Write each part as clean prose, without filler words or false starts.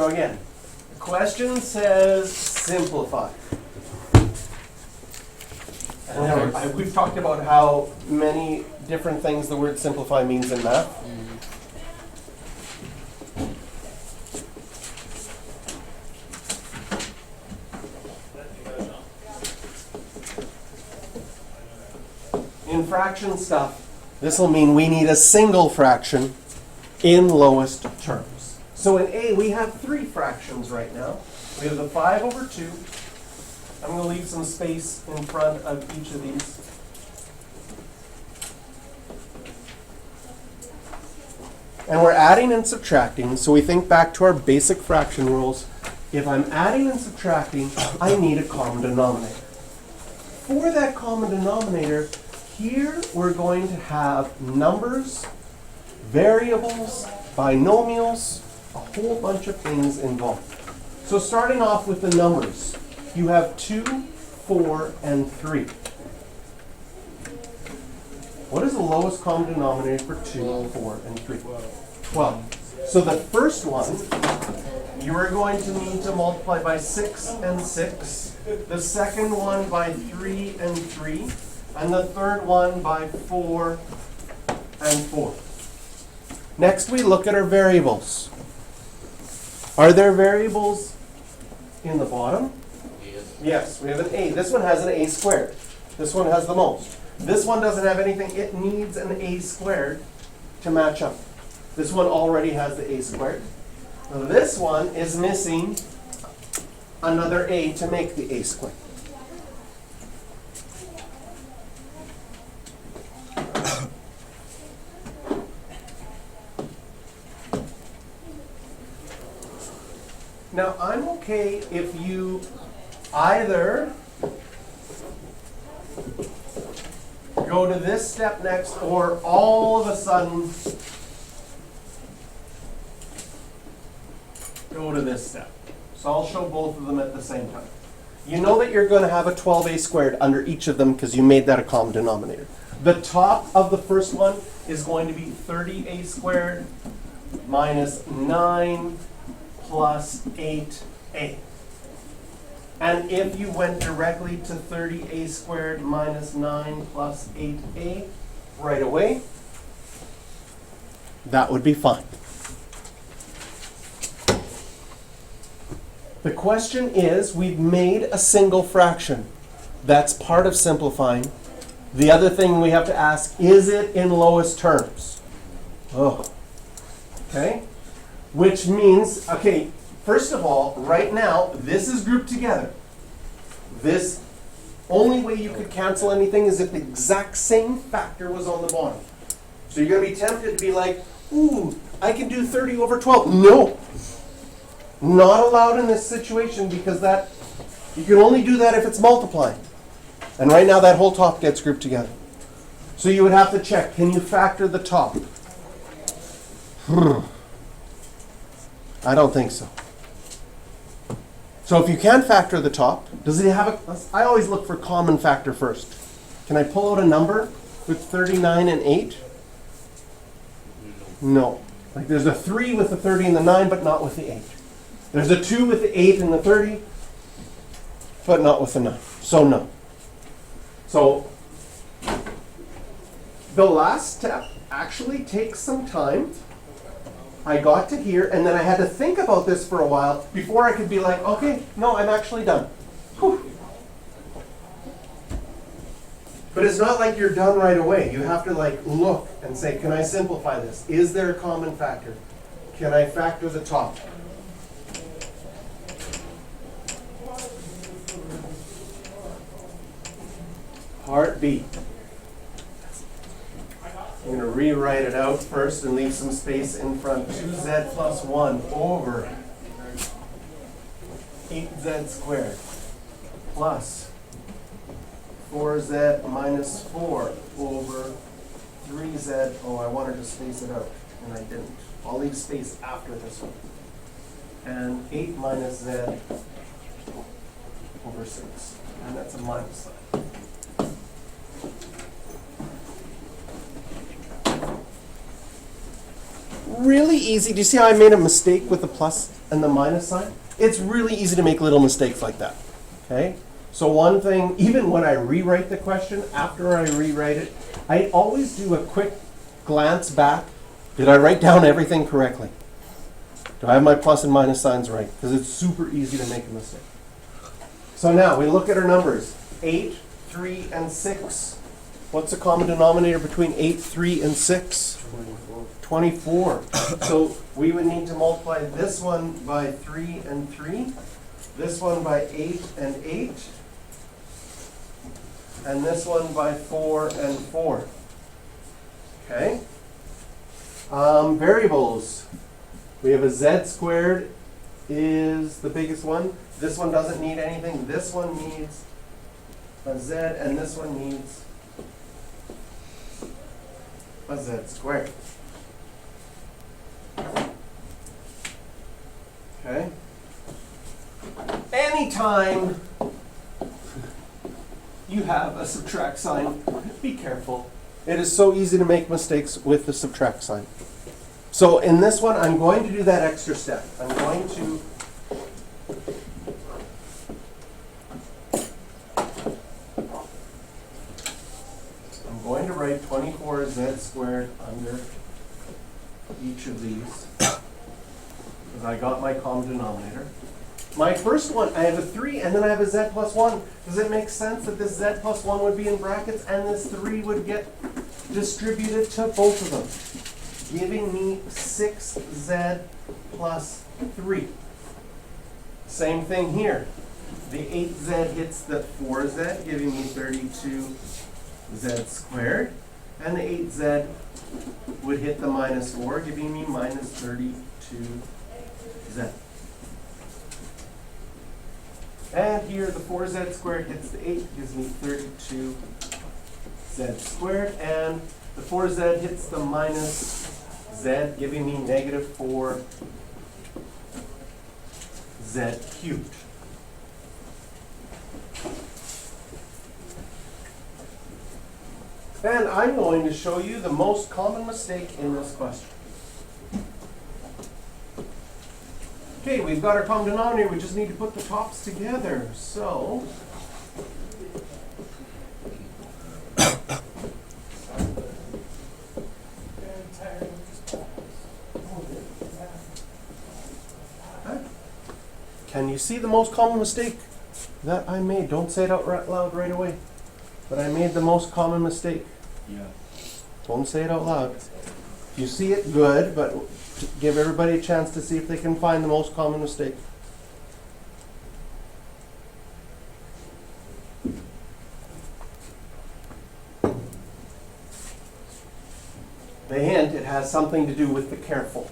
So again, the question says simplify. And we've talked about how many different things the word simplify means in math. In fraction stuff, this will mean we need a single fraction in lowest terms. So in A, we have three fractions right now. We have the 5 over 2. I'm going to leave some space in front of each of these. And we're adding and subtracting, so we think back to our basic fraction rules. If I'm adding and subtracting, I need a common denominator. For that common denominator, here we're going to have numbers, variables, binomials, a whole bunch of things involved. So starting off with the numbers, you have 2, 4, and 3. What is the lowest common denominator for 2, 4, and 3? 12. So the first one, you are going to need to multiply by 6 and 6. The second one by 3 and 3. And the third one by 4 and 4. Next we look at our variables. Are there variables in the bottom? Yes, we have an a. This one has an a squared. This one has the most. This one doesn't have anything. It needs an a squared to match up. This one already has the a squared. This one is missing another a to make the a squared. Now, I'm okay if you either go to this step next or all of a sudden go to this step. So I'll show both of them at the same time. You know that you're going to have a 12a squared under each of them because you made that a common denominator. The top of the first one is going to be 30a squared minus 9 plus 8a. And if you went directly to 30a squared minus 9 plus 8a right away, that would be fine. The question is, we've made a single fraction. That's part of simplifying. The other thing we have to ask, is it in lowest terms? Oh, okay. Which means, okay, first of all, right now, this is grouped together. This, only way you could cancel anything is if the exact same factor was on the bottom. So you're going to be tempted to be like, ooh, I can do 30 over 12. No. Not allowed in this situation because that, you can only do that if it's multiplying. And right now that whole top gets grouped together. So you would have to check, can you factor the top? I don't think so. So if you can factor the top, does it have a, I always look for common factor first. Can I pull out a number with 39 and 8? No. Like there's a 3 with the 30 and the 9, but not with the 8. There's a 2 with the 8 and the 30, but not with the 9. So no. So the last step actually takes some time. I got to here, and then I had to think about this for a while before I could be like, okay, no, I'm actually done. Whew. But it's not like you're done right away. You have to like look and say, can I simplify this? Is there a common factor? Can I factor the top? Part B. I'm going to rewrite it out first and leave some space in front. 2z plus 1 over 8z squared plus 4z minus 4 over 3z. Oh, I wanted to space it out, and I didn't. I'll leave space after this one. And 8 minus z over 6. And that's a minus sign. really easy. Do you see how I made a mistake with the plus and the minus sign? It's really easy to make little mistakes like that. Okay? So one thing, even when I rewrite the question, after I rewrite it, I always do a quick glance back. Did I write down everything correctly? Do I have my plus and minus signs right? Because it's super easy to make a mistake. So now we look at our numbers. 8, 3, and 6. What's the common denominator between 8, 3, and 6? 24. So we would need to multiply this one by 3 and 3, this one by 8 and 8, and this one by 4 and 4. Okay? Variables. We have a z squared is the biggest one. This one doesn't need anything. This one needs a z, and this one needs a z squared. Okay? Anytime you have a subtract sign, be careful. It is so easy to make mistakes with the subtract sign. So in this one, I'm going to do that extra step. I'm going to write 24z squared under each of these, because I got my common denominator. My first one, I have a 3, and then I have a z plus 1. Does it make sense that this z plus 1 would be in brackets, and this 3 would get distributed to both of them, giving me 6z plus 3. Same thing here. The 8z hits the 4z, giving me 32z squared. And the 8z would hit the minus 4, giving me minus 32z. And here the 4z squared hits the 8, gives me 32z squared. And the 4z hits the minus z, giving me negative 4z cubed. And I'm going to show you the most common mistake in this question. Okay, we've got our common denominator. We just need to put the tops together. So, can you see the most common mistake that I made? Don't say it out loud right away. But I made the most common mistake. Yeah. Don't say it out loud. If you see it, good, but give everybody a chance to see if they can find the most common mistake. The hint, it has something to do with the careful.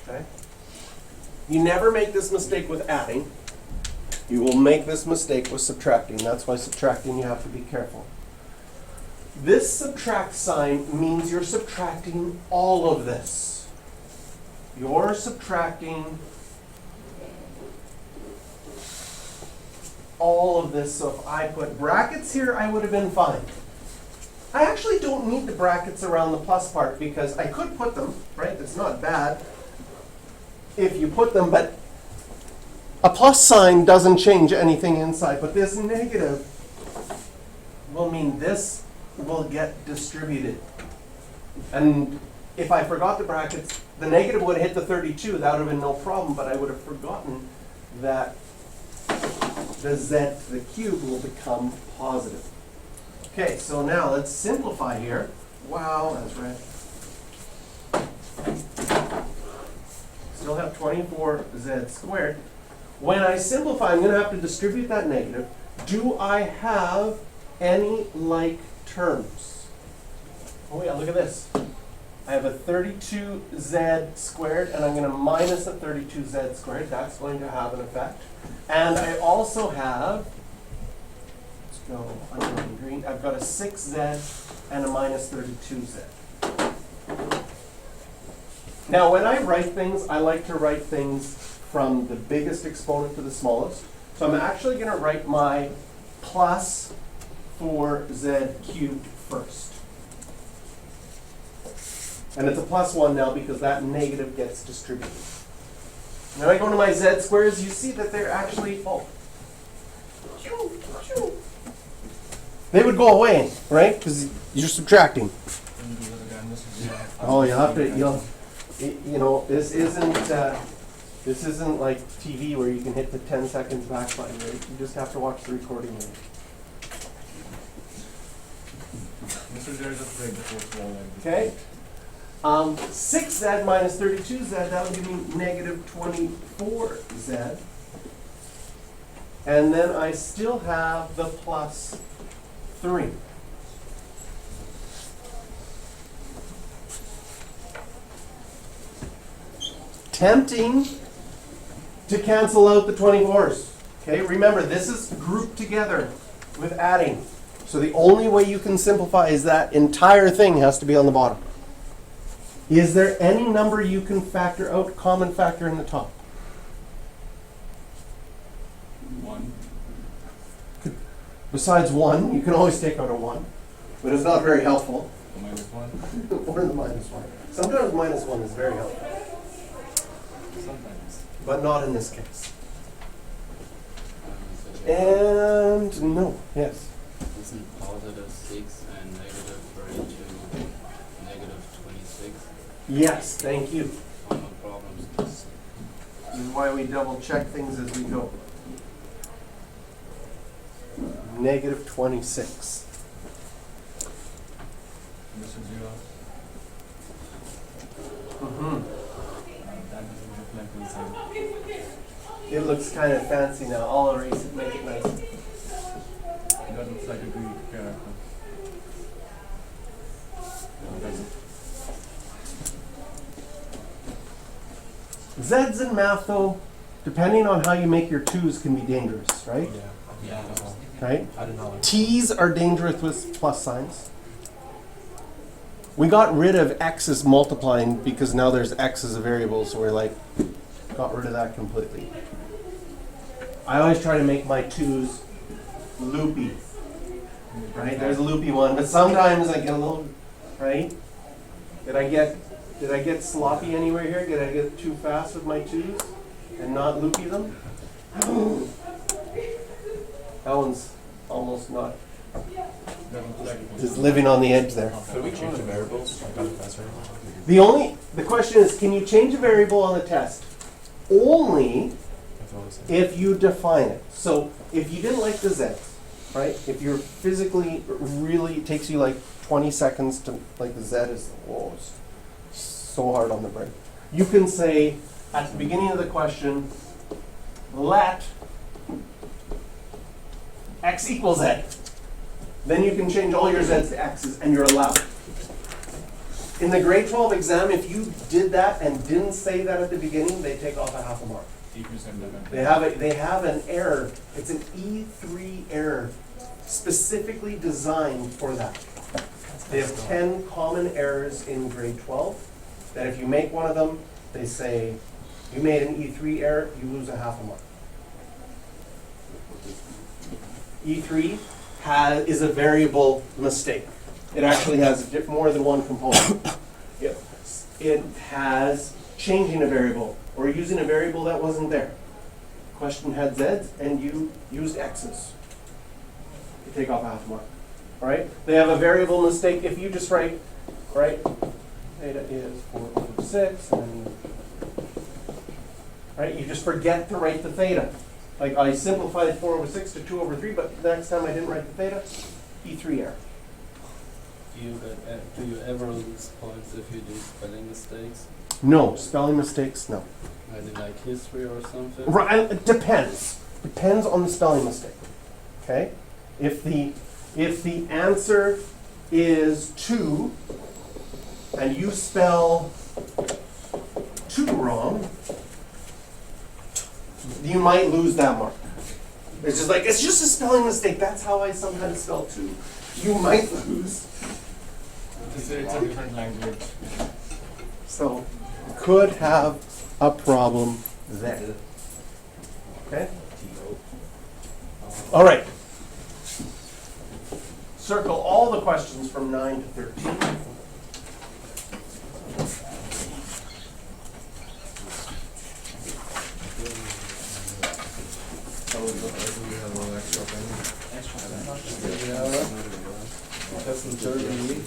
Okay? You never make this mistake with adding. You will make this mistake with subtracting. That's why subtracting you have to be careful. This subtract sign means you're subtracting all of this. You're subtracting all of this. So if I put brackets here, I would have been fine. I actually don't need the brackets around the plus part because I could put them, right? It's not bad if you put them, but a plus sign doesn't change anything inside, but this negative will mean this will get distributed. And if I forgot the brackets, the negative would have hit the 32. That would have been no problem, but I would have forgotten that the z to the cube will become positive. Okay, so now let's simplify here. Wow, that's red. Still have 24z squared. When I simplify, I'm going to have to distribute that negative. Do I have any like terms? Oh yeah, look at this. I have a 32z squared, and I'm going to minus a 32z squared. That's going to have an effect. And I also have, let's go under green, I've got a 6z and a minus 32z. Now, when I write things, I like to write things from the biggest exponent to the smallest. So I'm actually going to write my plus 4z cubed first. And it's a plus 1 now because that negative gets distributed. Then I go to my z squares, you see that they're actually, they would go away, right? Because you're subtracting. Oh, you'll have to, you know, this isn't like TV where you can hit the 10 seconds back button, right? You just have to watch the recording later. Okay. 6z minus 32z, that would give me negative 24z. And then I still have the plus 3. Tempting to cancel out the 24s. Okay, remember this is grouped together with adding. So the only way you can simplify is that entire thing has to be on the bottom. Is there any number you can factor out, common factor in the top? 1. Besides 1, you can always take out a 1, but it's not very helpful. -1. Or the minus 1. Sometimes minus 1 is very helpful, Sometimes. but not in this case. And no, yes. Isn't positive 6 and negative 32 negative 26? Yes, thank you. Common problems. This is why we double check things as we go. Negative 26. This is 0. Mm-hmm. That doesn't look like the same. It looks kind of fancy now. I'll erase it, make it nice. That looks like a Greek character. No, it doesn't. Z's in math, though, depending on how you make your 2's, can be dangerous, right? Yeah. Right? I don't know. T's are dangerous with plus signs. We got rid of x's multiplying because now there's x as a variable, so we're like, got rid of that completely. I always try to make my 2's loopy, right? There's a loopy one, but sometimes I get a little, right? Did I get sloppy anywhere here? Did I get too fast with my 2's and not loopy them? That one's almost not, That looks like it was. just living on the edge there. Could we change the variables? The question is, can you change a variable on the test? Only if you define it. So if you didn't like the z's, right? If you're physically, really, it takes you like 20 seconds to, like the z is, whoa, it's so hard on the brain. You can say, at the beginning of the question, let x equals z. Then you can change all your z's to x's and you're allowed. In the grade 12 exam, if you did that and didn't say that at the beginning, they take off a half a mark. If you send them in. They have an error. It's an E3 error specifically designed for that. They have 10 common errors in grade 12 that if you make one of them, they say you made an E3 error, you lose a half a mark. E3 is a variable mistake. It actually has more than one component. It has changing a variable or using a variable that wasn't there. Question had z's and you used x's. You take off a half a mark. All right? They have a variable mistake if you just write, right? Theta is 4 over 6, and then you, right? You just forget to write the theta. Like I simplified 4 over 6 to 2 over 3, but the next time I didn't write the theta, E3 error. Do you ever lose points if you do spelling mistakes? No, spelling mistakes, no. As in like history or something? Right, it depends. Depends on the spelling mistake. Okay? If the answer is 2 and you spell 2 wrong, you might lose that mark. It's just like, it's just a spelling mistake. That's how I sometimes spell 2. You might lose. It's a different language. So, could have a problem there. Okay? All right. circle all the questions from 9 to 13. Extra. Ja, das ist ein Germany.